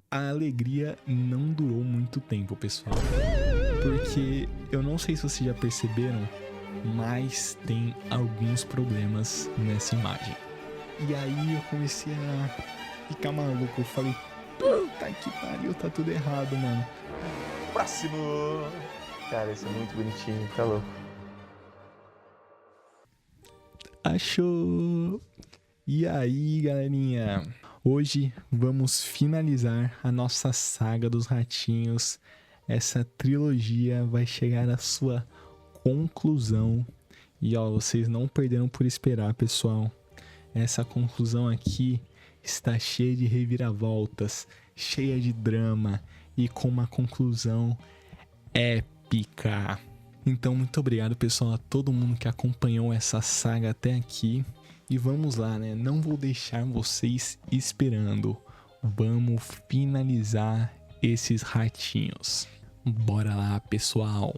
A alegria não durou muito tempo, pessoal. Porque eu não sei se vocês já perceberam, mas tem alguns problemas nessa imagem. E aí eu comecei a ficar maluco. Eu falei, puta que pariu, tá tudo errado, mano. Próximo! Cara, esse é muito bonitinho, tá louco. Achou! E aí, galerinha? Hoje vamos finalizar a nossa saga dos ratinhos. Essa trilogia vai chegar à sua conclusão. E ó, vocês não perderam por esperar, pessoal. Essa conclusão aqui está cheia de reviravoltas, cheia de drama e com uma conclusão épica. Então, muito obrigado, pessoal, a todo mundo que acompanhou essa saga até aqui. E vamos lá, né? Não vou deixar vocês esperando. Vamos finalizar esses ratinhos. Bora lá, pessoal.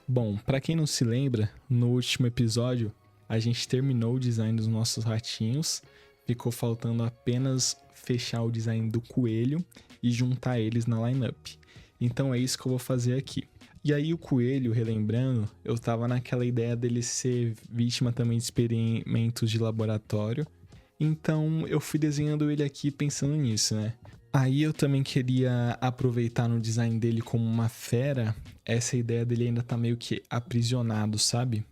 Bom, para quem não se lembra, no último episódio a gente terminou o design dos nossos ratinhos. Ficou faltando apenas fechar o design do coelho e juntar eles na lineup. Então é isso que eu vou fazer aqui. E aí o coelho, relembrando, eu tava naquela ideia dele ser vítima também de experimentos de laboratório. Então eu fui desenhando ele aqui pensando nisso, né? Aí eu também queria aproveitar no design dele como uma fera. Essa ideia dele ainda tá meio que aprisionado, sabe?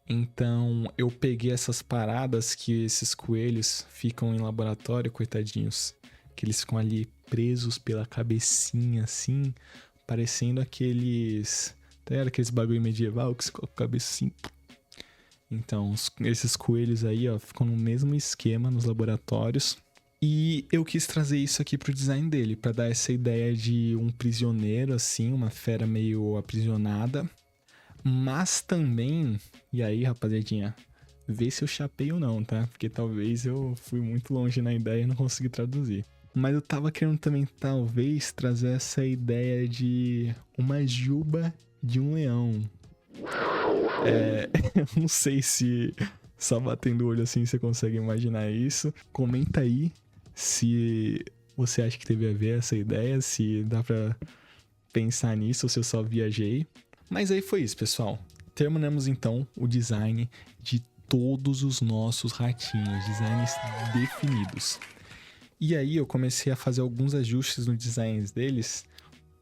Então eu peguei essas paradas que esses coelhos ficam em laboratório, coitadinhos. Que eles ficam ali presos pela cabecinha assim, parecendo aqueles... Tá ligado? Aqueles bagulho medieval que se coloca a cabeça assim. Então esses coelhos aí, ó, ficam no mesmo esquema nos laboratórios. E eu quis trazer isso aqui pro design dele, pra dar essa ideia de um prisioneiro assim, uma fera meio aprisionada. Mas também, e aí, rapaziadinha, vê se eu chapei ou não, tá? Porque talvez eu fui muito longe na ideia e não consegui traduzir. Mas eu tava querendo também, talvez, trazer essa ideia de uma juba de um leão. Eu não sei se só batendo o olho assim você consegue imaginar isso. Comenta aí se você acha que teve a ver essa ideia, se dá pra pensar nisso ou se eu só viajei. Mas aí foi isso, pessoal. Terminamos então o design de todos os nossos ratinhos, designs definidos. E aí eu comecei a fazer alguns ajustes no design deles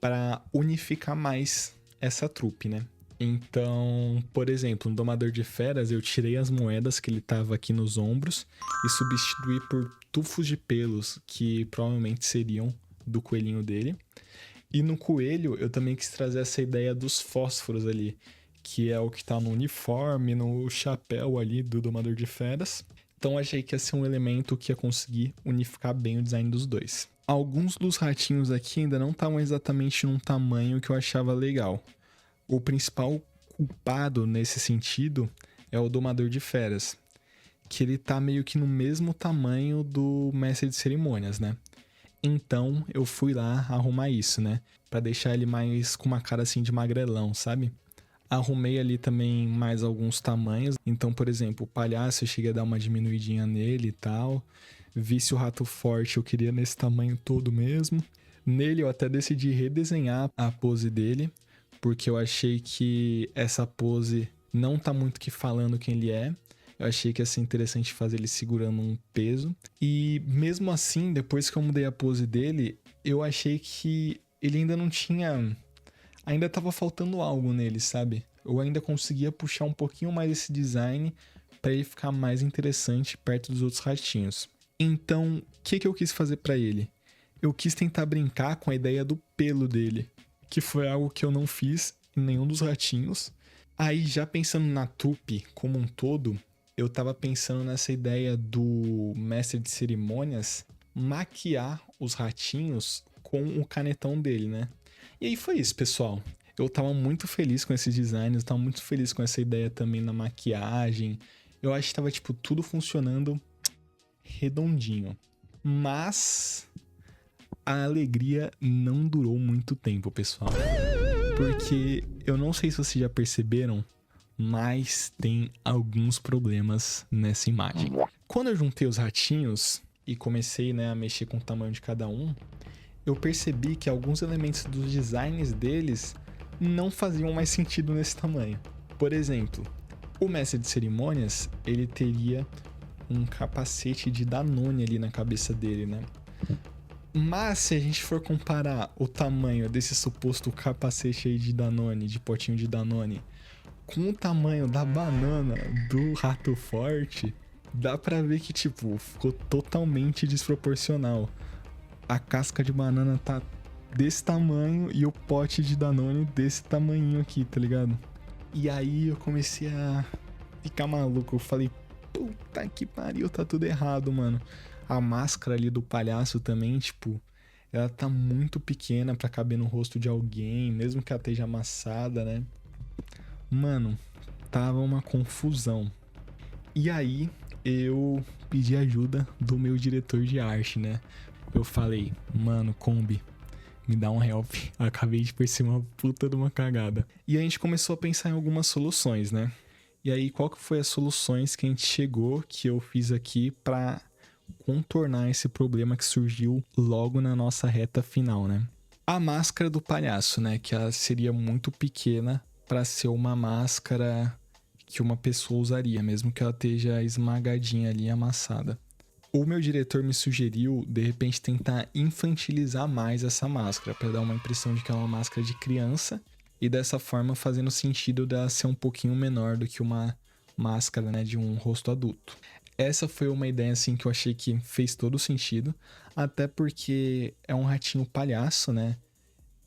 para unificar mais essa trupe, né? Então, por exemplo, no Domador de Feras eu tirei as moedas que ele tava aqui nos ombros e substituí por tufos de pelos que provavelmente seriam do coelhinho dele. E no coelho eu também quis trazer essa ideia dos fósforos ali, que é o que tá no uniforme, no chapéu ali do Domador de Feras. Então achei que ia ser um elemento que ia conseguir unificar bem o design dos dois. Alguns dos ratinhos aqui ainda não estavam exatamente num tamanho que eu achava legal. O principal culpado nesse sentido é o Domador de Feras, que ele tá meio que no mesmo tamanho do Mestre de Cerimônias, né? Então eu fui lá arrumar isso, né? Pra deixar ele mais com uma cara assim de magrelão, sabe? Arrumei ali também mais alguns tamanhos. Então, por exemplo, o palhaço eu cheguei a dar uma diminuidinha nele e tal. Vi se o rato forte eu queria nesse tamanho todo mesmo. Nele eu até decidi redesenhar a pose dele, porque eu achei que essa pose não tá muito que falando quem ele é. Eu achei que ia ser interessante fazer ele segurando um peso. E mesmo assim, depois que eu mudei a pose dele, eu achei que ele ainda não tinha... Ainda tava faltando algo nele, sabe? Eu ainda conseguia puxar um pouquinho mais esse design para ele ficar mais interessante perto dos outros ratinhos. Então, o que eu quis fazer para ele? Eu quis tentar brincar com a ideia do pelo dele, que foi algo que eu não fiz em nenhum dos ratinhos. Aí, já pensando na trupe como um todo, eu tava pensando nessa ideia do mestre de cerimônias maquiar os ratinhos com o canetão dele, né? E aí foi isso, pessoal. Eu tava muito feliz com esses designs, eu tava muito feliz com essa ideia também na maquiagem. Eu acho que tava, tipo, tudo funcionando redondinho. Mas a alegria não durou muito tempo, pessoal. Porque eu não sei se vocês já perceberam, mas tem alguns problemas nessa imagem. Quando eu juntei os ratinhos e comecei, né, a mexer com o tamanho de cada um, eu percebi que alguns elementos dos designs deles não faziam mais sentido nesse tamanho. Por exemplo, o mestre de cerimônias, ele teria um capacete de Danone ali na cabeça dele, né? Mas se a gente for comparar o tamanho desse suposto capacete aí de Danone, de potinho de Danone, com o tamanho da banana do Rato Forte, dá pra ver que, tipo, ficou totalmente desproporcional. A casca de banana tá desse tamanho e o pote de Danone desse tamanho aqui, tá ligado? E aí eu comecei a ficar maluco. Eu falei, puta que pariu, tá tudo errado, mano. A máscara ali do palhaço também, tipo, ela tá muito pequena pra caber no rosto de alguém, mesmo que ela esteja amassada, né? Mano, tava uma confusão. E aí eu pedi ajuda do meu diretor de arte, né? Eu falei, mano, Kombi, me dá um help. Eu acabei de perceber uma puta de uma cagada. E a gente começou a pensar em algumas soluções, né? E aí, qual que foi as soluções que a gente chegou, que eu fiz aqui pra contornar esse problema que surgiu logo na nossa reta final, né? A máscara do palhaço, né? Que ela seria muito pequena pra ser uma máscara que uma pessoa usaria, mesmo que ela esteja esmagadinha ali, amassada. O meu diretor me sugeriu, de repente, tentar infantilizar mais essa máscara, para dar uma impressão de que é uma máscara de criança, e dessa forma fazendo sentido dela ser um pouquinho menor do que uma máscara, né, de um rosto adulto. Essa foi uma ideia, assim, que eu achei que fez todo sentido, até porque é um ratinho palhaço, né?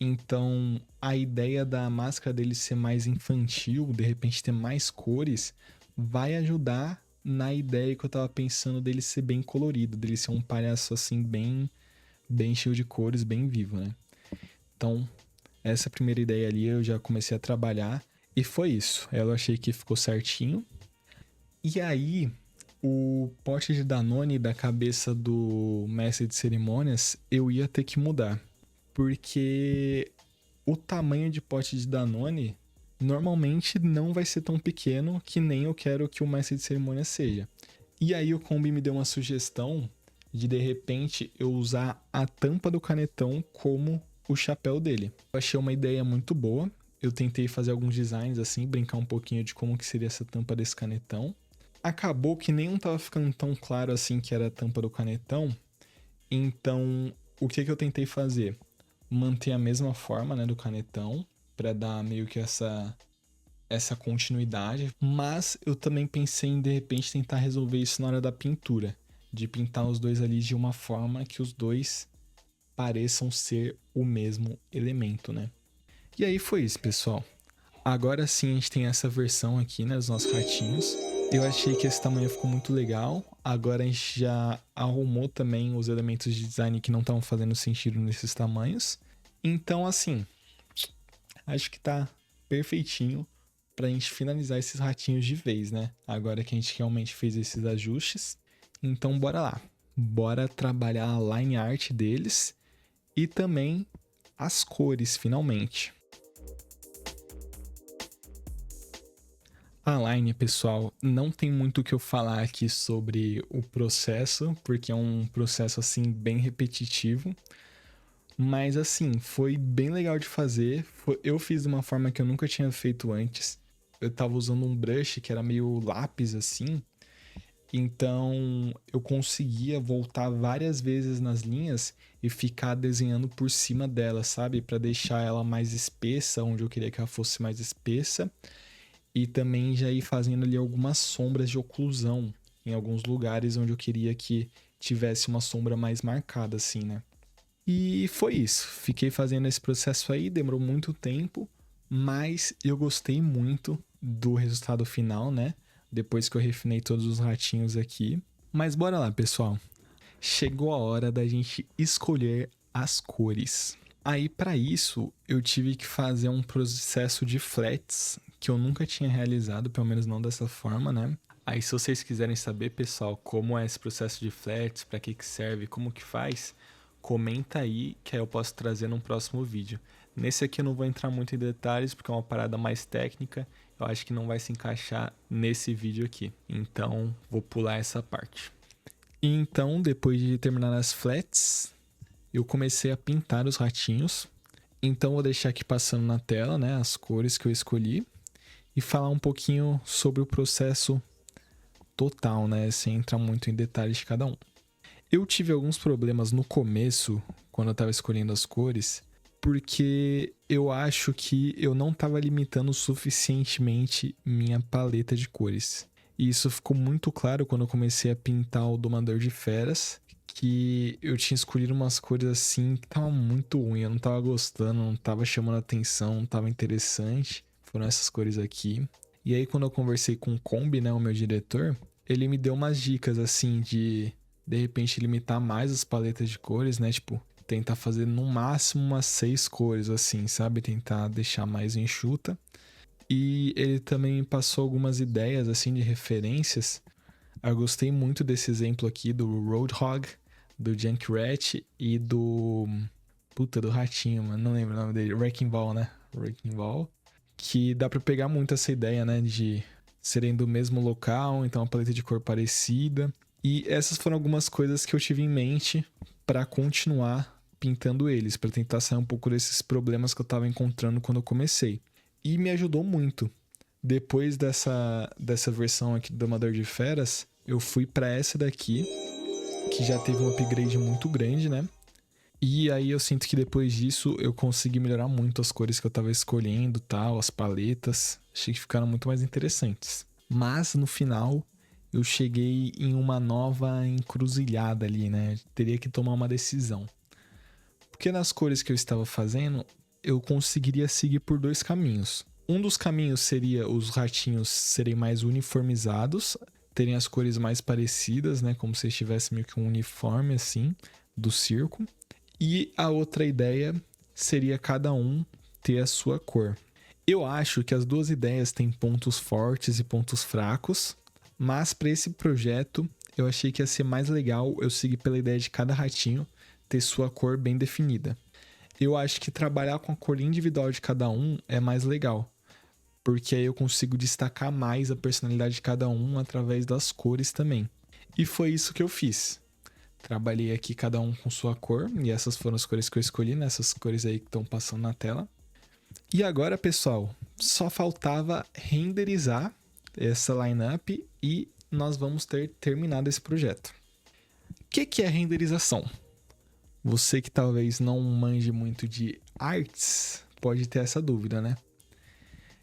Então, a ideia da máscara dele ser mais infantil, de repente ter mais cores, vai ajudar na ideia que eu tava pensando dele ser bem colorido, dele ser um palhaço assim bem cheio de cores, bem vivo, né? Então, essa primeira ideia ali eu já comecei a trabalhar e foi isso. Eu achei que ficou certinho. E aí, o pote de Danone da cabeça do mestre de cerimônias, eu ia ter que mudar. Porque o tamanho de pote de Danone normalmente não vai ser tão pequeno que nem eu quero que o mestre de cerimônia seja. E aí o Kombi me deu uma sugestão de repente eu usar a tampa do canetão como o chapéu dele. Eu achei uma ideia muito boa. Eu tentei fazer alguns designs assim, brincar um pouquinho de como que seria essa tampa desse canetão. Acabou que nenhum tava ficando tão claro assim que era a tampa do canetão. Então, o que eu tentei fazer? Manter a mesma forma, né, do canetão, para dar meio que essa continuidade, mas eu também pensei em de repente tentar resolver isso na hora da pintura, de pintar os dois ali de uma forma que os dois pareçam ser o mesmo elemento, né? E aí foi isso, pessoal. Agora sim a gente tem essa versão aqui, né, dos nossos ratinhos. Eu achei que esse tamanho ficou muito legal. Agora a gente já arrumou também os elementos de design que não estavam fazendo sentido nesses tamanhos. Então, assim, acho que tá perfeitinho pra gente finalizar esses ratinhos de vez, né? Agora que a gente realmente fez esses ajustes. Então, bora lá. Bora trabalhar a line art deles e também as cores, finalmente. A line, pessoal, não tem muito o que eu falar aqui sobre o processo, porque é um processo, assim, bem repetitivo. Mas, assim, foi bem legal de fazer. Eu fiz de uma forma que eu nunca tinha feito antes. Eu tava usando um brush que era meio lápis, assim. Então, eu conseguia voltar várias vezes nas linhas e ficar desenhando por cima dela, sabe? Pra deixar ela mais espessa, onde eu queria que ela fosse mais espessa. E também já ir fazendo ali algumas sombras de oclusão em alguns lugares onde eu queria que tivesse uma sombra mais marcada, assim, né? E foi isso. Fiquei fazendo esse processo aí, demorou muito tempo, mas eu gostei muito do resultado final, né? Depois que eu refinei todos os ratinhos aqui. Mas bora lá, pessoal. Chegou a hora da gente escolher as cores. Aí, para isso, eu tive que fazer um processo de flats que eu nunca tinha realizado, pelo menos não dessa forma, né? Aí, se vocês quiserem saber, pessoal, como é esse processo de flats, para que serve, como que faz, comenta aí que aí eu posso trazer num próximo vídeo. Nesse aqui eu não vou entrar muito em detalhes porque é uma parada mais técnica eu acho que não vai se encaixar nesse vídeo aqui. Então, vou pular essa parte. E então, depois de terminar as flats, eu comecei a pintar os ratinhos. Então, vou deixar aqui passando na tela, né, as cores que eu escolhi. E falar um pouquinho sobre o processo total, né, sem entrar muito em detalhes de cada um. Eu tive alguns problemas no começo, quando eu estava escolhendo as cores, porque eu acho que eu não estava limitando suficientemente minha paleta de cores. E isso ficou muito claro quando eu comecei a pintar o Domador de Feras, que eu tinha escolhido umas cores assim que tava muito ruim, eu não tava gostando, não tava chamando atenção, não tava interessante. Foram essas cores aqui. E aí quando eu conversei com o Kombi, né, o meu diretor, ele me deu umas dicas assim de repente limitar mais as paletas de cores, né, tipo, tentar fazer no máximo umas 6 cores assim, sabe, tentar deixar mais enxuta. E ele também me passou algumas ideias assim de referências. Eu gostei muito desse exemplo aqui do Roadhog, do Junkrat e do... Puta, do ratinho, mano. Não lembro o nome dele. Wrecking Ball, né? Wrecking Ball. Que dá pra pegar muito essa ideia, né? De serem do mesmo local, então a paleta de cor parecida. E essas foram algumas coisas que eu tive em mente pra continuar pintando eles, pra tentar sair um pouco desses problemas que eu tava encontrando quando eu comecei. E me ajudou muito. Depois dessa versão aqui do Domador de Feras, eu fui pra essa daqui, que já teve um upgrade muito grande, né? E aí eu sinto que depois disso eu consegui melhorar muito as cores que eu tava escolhendo, tal, as paletas. Achei que ficaram muito mais interessantes. Mas no final eu cheguei em uma nova encruzilhada ali, né? Teria que tomar uma decisão. Porque nas cores que eu estava fazendo, eu conseguiria seguir por 2 caminhos. Um dos caminhos seria os ratinhos serem mais uniformizados, terem as cores mais parecidas, né? Como se estivesse meio que um uniforme, assim, do circo. E a outra ideia seria cada um ter a sua cor. Eu acho que as duas ideias têm pontos fortes e pontos fracos, mas para esse projeto eu achei que ia ser mais legal eu seguir pela ideia de cada ratinho ter sua cor bem definida. Eu acho que trabalhar com a cor individual de cada um é mais legal, porque aí eu consigo destacar mais a personalidade de cada um através das cores também. E foi isso que eu fiz. Trabalhei aqui cada um com sua cor, e essas foram as cores que eu escolhi, né? Essas cores aí que estão passando na tela. E agora, pessoal, só faltava renderizar essa lineup e nós vamos ter terminado esse projeto. O que é renderização? Você que talvez não manje muito de artes, pode ter essa dúvida, né?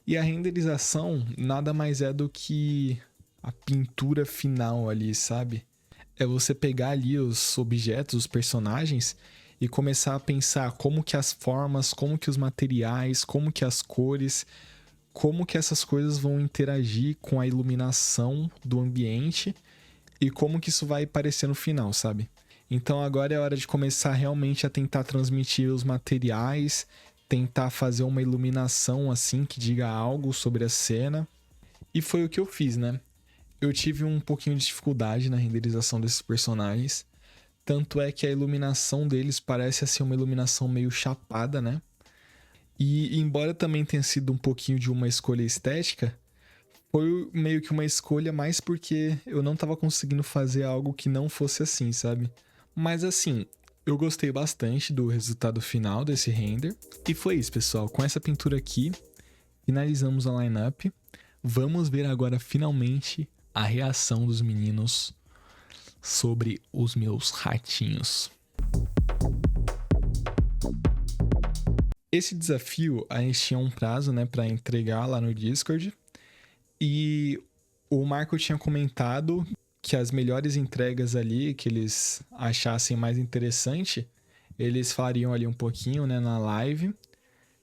E a renderização nada mais é do que a pintura final ali, sabe? É você pegar ali os objetos, os personagens e começar a pensar como que as formas, como que os materiais, como que as cores, como que essas coisas vão interagir com a iluminação do ambiente e como que isso vai parecer no final, sabe? Então agora é hora de começar realmente a tentar transmitir os materiais, tentar fazer uma iluminação assim que diga algo sobre a cena. E foi o que eu fiz, né? Eu tive um pouquinho de dificuldade na renderização desses personagens. Tanto é que a iluminação deles parece assim uma iluminação meio chapada, né? E embora também tenha sido um pouquinho de uma escolha estética, foi meio que uma escolha mais porque eu não tava conseguindo fazer algo que não fosse assim, sabe? Mas assim, eu gostei bastante do resultado final desse render. E foi isso, pessoal. Com essa pintura aqui, finalizamos a lineup. Vamos ver agora finalmente a reação dos meninos sobre os meus ratinhos. Esse desafio, a gente tinha um prazo, né, para entregar lá no Discord. E o Marco tinha comentado que as melhores entregas ali, que eles achassem mais interessante, eles fariam ali um pouquinho, né, na live.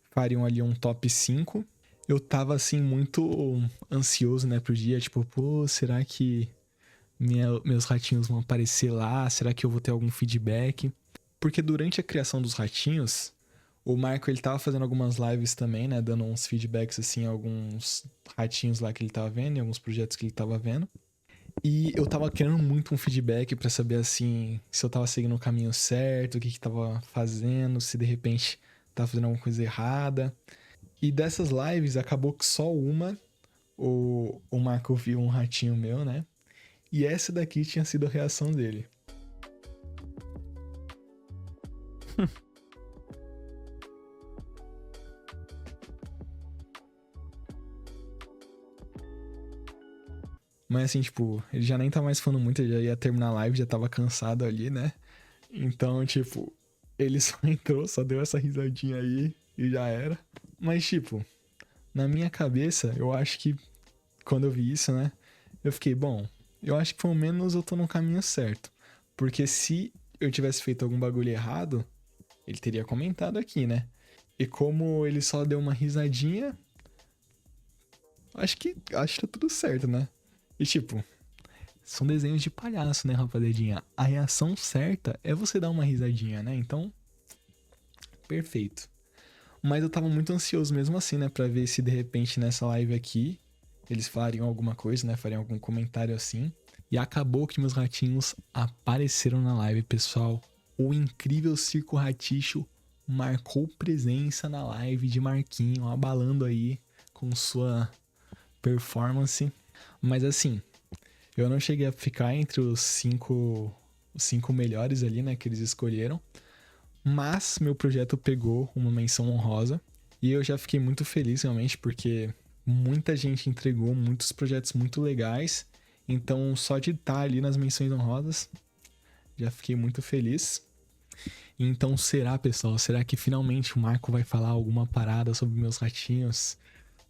Fariam ali um top 5. Eu tava, assim, muito ansioso, né, pro dia. Tipo, pô, será que meus ratinhos vão aparecer lá? Será que eu vou ter algum feedback? Porque durante a criação dos ratinhos, o Marco, ele tava fazendo algumas lives também, né? Dando uns feedbacks, assim, alguns ratinhos lá que ele tava vendo, e alguns projetos que ele tava vendo. E eu tava querendo muito um feedback pra saber, assim, se eu tava seguindo o caminho certo, o que tava fazendo, se de repente tava fazendo alguma coisa errada. E dessas lives, acabou que só uma o Marco viu um ratinho meu, né? E essa daqui tinha sido a reação dele. Mas assim, tipo, ele já nem tá mais falando muito, ele já ia terminar a live, já tava cansado ali, né? Então, tipo, ele só entrou, só deu essa risadinha aí e já era. Mas, tipo, na minha cabeça, eu acho que quando eu vi isso, né? Eu fiquei, bom, eu acho que pelo menos eu tô no caminho certo. Porque se eu tivesse feito algum bagulho errado, ele teria comentado aqui, né? E como ele só deu uma risadinha, acho que tá tudo certo, né? E tipo, são desenhos de palhaço, né, rapaziadinha? A reação certa é você dar uma risadinha, né? Então, perfeito. Mas eu tava muito ansioso mesmo assim, né? Pra ver se de repente nessa live aqui eles fariam alguma coisa, né? Fariam algum comentário assim. E acabou que meus ratinhos apareceram na live, pessoal. O incrível Circo Raticho marcou presença na live de Marquinho, abalando aí com sua performance. Mas assim, eu não cheguei a ficar entre os cinco melhores ali, né? Que eles escolheram. Mas meu projeto pegou uma menção honrosa. E eu já fiquei muito feliz, realmente, porque muita gente entregou muitos projetos muito legais. Então, só de estar ali nas menções honrosas, já fiquei muito feliz. Então, será, pessoal? Será que finalmente o Marco vai falar alguma parada sobre meus ratinhos?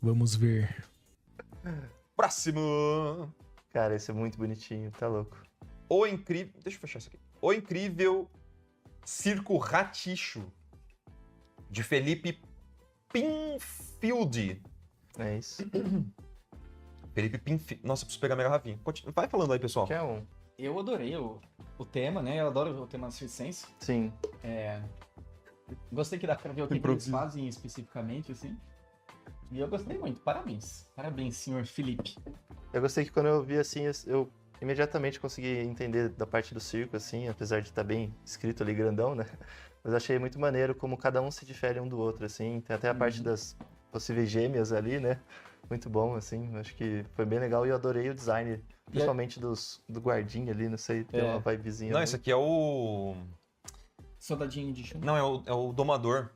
Vamos ver. Próximo! Cara, esse é muito bonitinho, tá louco. O incrível... Deixa eu fechar isso aqui. O incrível Circo Raticho, de Felipe Pinfield. É isso. Felipe Pinfield. Nossa, eu preciso pegar minha garrafinha. Vai falando aí, pessoal. Quer um? Eu adorei o tema, né? Eu adoro o tema circense. Sim. Gostei que dá pra ver o que eles fazem especificamente, assim. E eu gostei muito. Parabéns. Parabéns, senhor Felipe. Eu gostei que quando eu vi assim, eu imediatamente consegui entender da parte do circo, assim, apesar de estar bem escrito ali grandão, né? Mas achei muito maneiro como cada um se difere um do outro, assim. Tem até a parte das possíveis gêmeas ali, né? Muito bom, assim. Acho que foi bem legal e eu adorei o design, principalmente do guardinha ali, não sei, tem uma vibezinha. Não, esse aqui é o... Soldadinho de chumbo. Não, é o domador.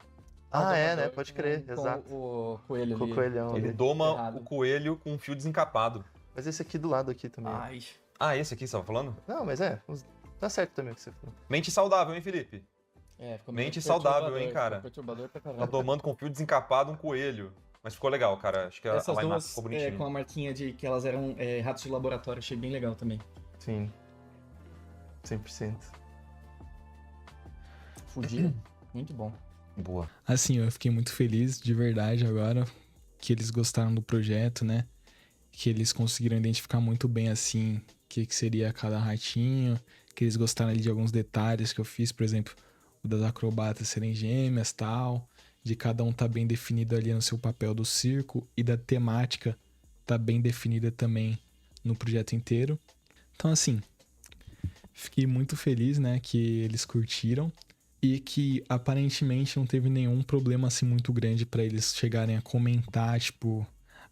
Né? Pode crer, exato. O coelho Com ali. o coelhão Ele ali. doma errado. o coelho com um fio desencapado. Mas esse aqui do lado aqui também. Ai. Ah, esse aqui você tava falando? Não, mas tá certo também o que você falou. Mente saudável, hein, Felipe? Ficou Mente meio saudável, hein, cara? perturbador pra Tá caramba. domando com fio desencapado um coelho. Mas ficou legal, cara. Acho que a Essas line-up duas ficou bonitinha. com a marquinha de que elas eram ratos de laboratório, achei bem legal também. Sim. 100%. Fudiram. Muito bom. Boa. Assim, eu fiquei muito feliz de verdade agora que eles gostaram do projeto, né? Que eles conseguiram identificar muito bem, assim, o que seria cada ratinho. Que eles gostaram ali de alguns detalhes que eu fiz, por exemplo, o das acrobatas serem gêmeas, tal. De cada um tá bem definido ali no seu papel do circo. E da temática tá bem definida também no projeto inteiro. Então, assim, fiquei muito feliz, né, que eles curtiram. E que aparentemente não teve nenhum problema assim muito grande pra eles chegarem a comentar, tipo,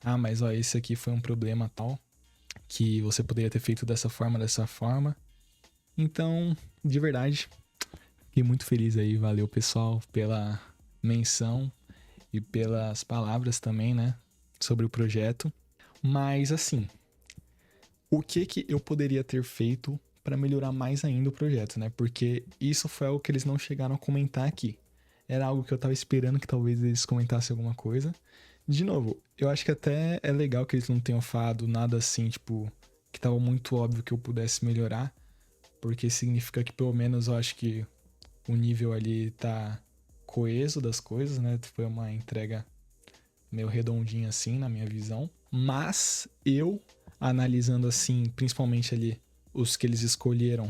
ah, mas ó, esse aqui foi um problema tal, que você poderia ter feito dessa forma. Então, de verdade, fiquei muito feliz aí, valeu pessoal pela menção e pelas palavras também, né, sobre o projeto. Mas assim, o que eu poderia ter feito para melhorar mais ainda o projeto, né? Porque isso foi algo que eles não chegaram a comentar aqui. Era algo que eu tava esperando que talvez eles comentassem alguma coisa. De novo, eu acho que até é legal que eles não tenham falado nada assim, tipo, que tava muito óbvio que eu pudesse melhorar, porque significa que pelo menos eu acho que o nível ali tá coeso das coisas, né? Foi uma entrega meio redondinha assim, na minha visão. Mas eu, analisando assim, principalmente ali os que eles escolheram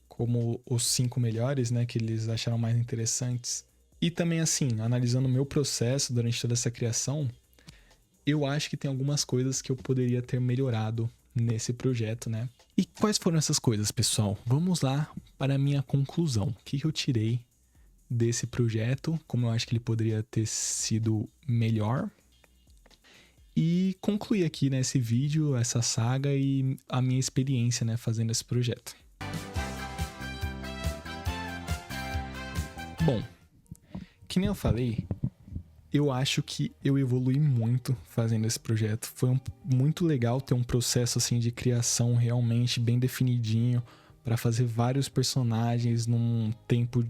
como os 5 melhores, né, que eles acharam mais interessantes. E também, assim, analisando o meu processo durante toda essa criação, eu acho que tem algumas coisas que eu poderia ter melhorado nesse projeto, né? E quais foram essas coisas, pessoal? Vamos lá para a minha conclusão. O que eu tirei desse projeto, como eu acho que ele poderia ter sido melhor. e concluir aqui, né, esse vídeo, essa saga e a minha experiência, né, fazendo esse projeto. Bom, que nem eu falei, eu acho que eu evolui muito fazendo esse projeto. Foi muito legal ter um processo assim de criação realmente bem definidinho para fazer vários personagens num tempo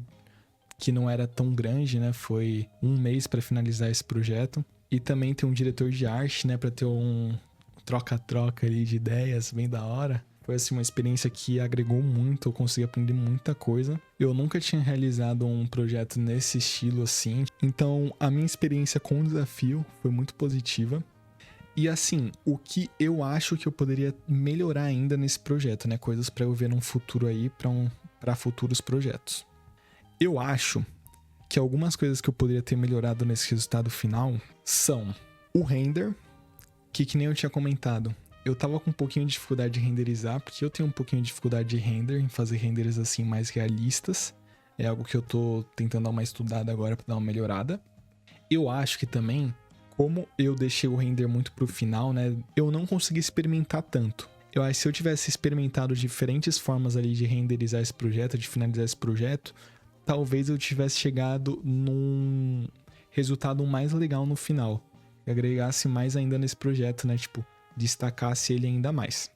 que não era tão grande, né? Foi 1 mês para finalizar esse projeto. E também ter um diretor de arte, né? Para ter um troca-troca ali de ideias bem da hora. Foi assim uma experiência que agregou muito, eu consegui aprender muita coisa. Eu nunca tinha realizado um projeto nesse estilo assim. Então a minha experiência com o desafio foi muito positiva. E assim, o que eu acho que eu poderia melhorar ainda nesse projeto, né? Coisas para eu ver num futuro aí, para futuros projetos. Eu acho que algumas coisas que eu poderia ter melhorado nesse resultado final são o render, que nem eu tinha comentado. Eu tava com um pouquinho de dificuldade de renderizar, porque eu tenho um pouquinho de dificuldade de render, em fazer renders assim mais realistas. É algo que eu tô tentando dar uma estudada agora pra dar uma melhorada. Eu acho que também, como eu deixei o render muito pro final, né, eu não consegui experimentar tanto. Eu acho que se eu tivesse experimentado diferentes formas ali de renderizar esse projeto, de finalizar esse projeto, talvez eu tivesse chegado num resultado mais legal no final. Que agregasse mais ainda nesse projeto, né, tipo, destacasse ele ainda mais.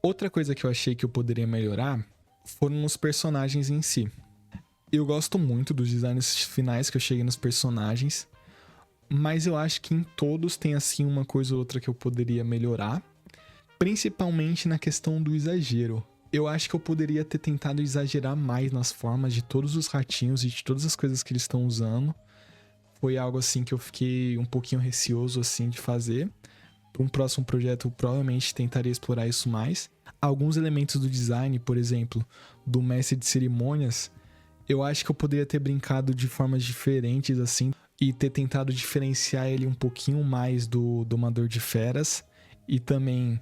Outra coisa que eu achei que eu poderia melhorar foram os personagens em si. Eu gosto muito dos designs finais que eu cheguei nos personagens, mas eu acho que em todos tem assim uma coisa ou outra que eu poderia melhorar, principalmente na questão do exagero. Eu acho que eu poderia ter tentado exagerar mais nas formas de todos os ratinhos e de todas as coisas que eles estão usando. Foi algo assim que eu fiquei um pouquinho receoso assim de fazer. Para um próximo projeto, eu provavelmente tentaria explorar isso mais. Alguns elementos do design, por exemplo, do mestre de cerimônias, eu acho que eu poderia ter brincado de formas diferentes, assim, e ter tentado diferenciar ele um pouquinho mais do domador de feras, e também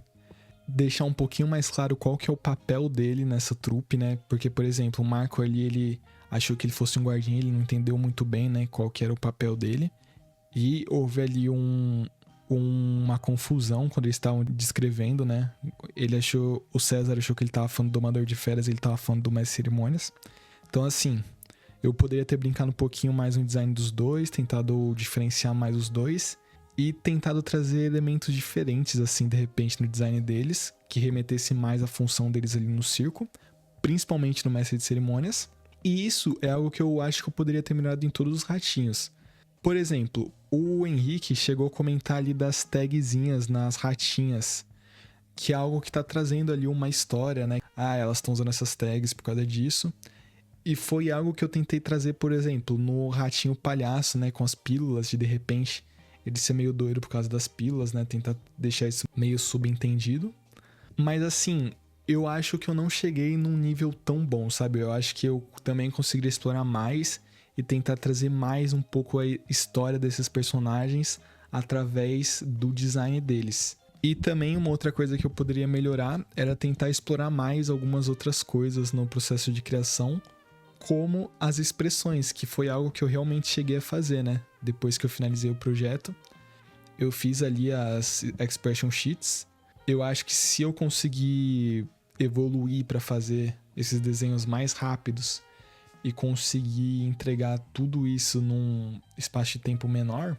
deixar um pouquinho mais claro qual que é o papel dele nessa trupe, né? Porque, por exemplo, o Marco ali, ele achou que ele fosse um guardinha, ele não entendeu muito bem, né, qual que era o papel dele. E houve ali uma confusão quando eles estavam descrevendo, né? O César achou que ele tava falando do domador de feras, ele tava falando do mestre de cerimônias. Então, assim, eu poderia ter brincado um pouquinho mais no design dos dois, tentado diferenciar mais os dois e tentado trazer elementos diferentes, assim, de repente, no design deles, que remetesse mais à função deles ali no circo, principalmente no mestre de cerimônias. E isso é algo que eu acho que eu poderia ter melhorado em todos os ratinhos. Por exemplo, o Henrique chegou a comentar ali das tagzinhas nas ratinhas, que é algo que tá trazendo ali uma história, né? Ah, elas estão usando essas tags por causa disso. E foi algo que eu tentei trazer, por exemplo, no ratinho palhaço, né? Com as pílulas, de repente ele ser meio doido por causa das pílulas, né? Tentar deixar isso meio subentendido. Mas assim, eu acho que eu não cheguei num nível tão bom, sabe? Eu acho que eu também conseguiria explorar mais e tentar trazer mais um pouco a história desses personagens através do design deles. E também uma outra coisa que eu poderia melhorar era tentar explorar mais algumas outras coisas no processo de criação, como as expressões, que foi algo que eu realmente cheguei a fazer, né? Depois que eu finalizei o projeto, eu fiz ali as expression sheets. Eu acho que se eu conseguir evoluir para fazer esses desenhos mais rápidos e conseguir entregar tudo isso num espaço de tempo menor,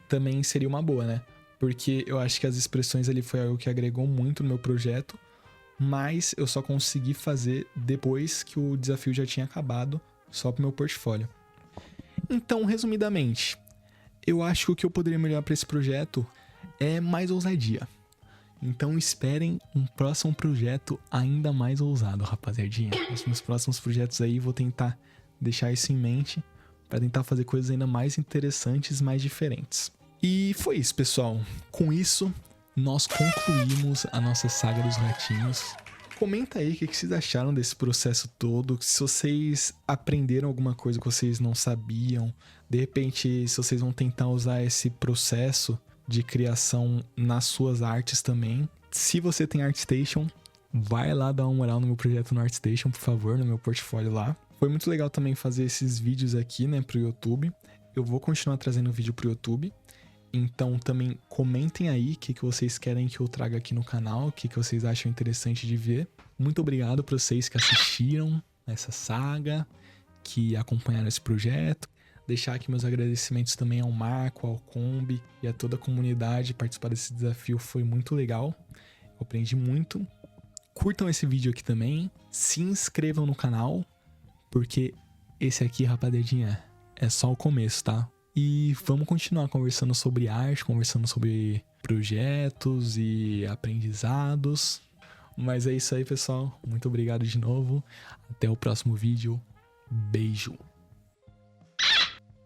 também seria uma boa, né? Porque eu acho que as expressões ali foi algo que agregou muito no meu projeto, mas eu só consegui fazer depois que o desafio já tinha acabado, só pro meu portfólio. Então, resumidamente, eu acho que o que eu poderia melhorar para esse projeto é mais ousadia. Então esperem um próximo projeto ainda mais ousado, rapaziadinha. Nos meus próximos projetos aí vou tentar deixar isso em mente para tentar fazer coisas ainda mais interessantes, mais diferentes. E foi isso, pessoal. Com isso, nós concluímos a nossa saga dos ratinhos. Comenta aí o que vocês acharam desse processo todo, se vocês aprenderam alguma coisa que vocês não sabiam, de repente se vocês vão tentar usar esse processo de criação nas suas artes também. Se você tem ArtStation, vai lá dar uma moral no meu projeto no ArtStation, por favor, no meu portfólio lá. Foi muito legal também fazer esses vídeos aqui, né, pro YouTube. Eu vou continuar trazendo vídeo pro YouTube. Então também comentem aí o que vocês querem que eu traga aqui no canal, o que vocês acham interessante de ver. Muito obrigado para vocês que assistiram essa saga, que acompanharam esse projeto. Deixar aqui meus agradecimentos também ao Marco, ao Kombi e a toda a comunidade. Participar desse desafio foi muito legal. Eu aprendi muito. Curtam esse vídeo aqui também. Se inscrevam no canal, porque esse aqui, rapaziadinha, é só o começo, tá? E vamos continuar conversando sobre arte, conversando sobre projetos e aprendizados. Mas é isso aí, pessoal. Muito obrigado de novo. Até o próximo vídeo. Beijo.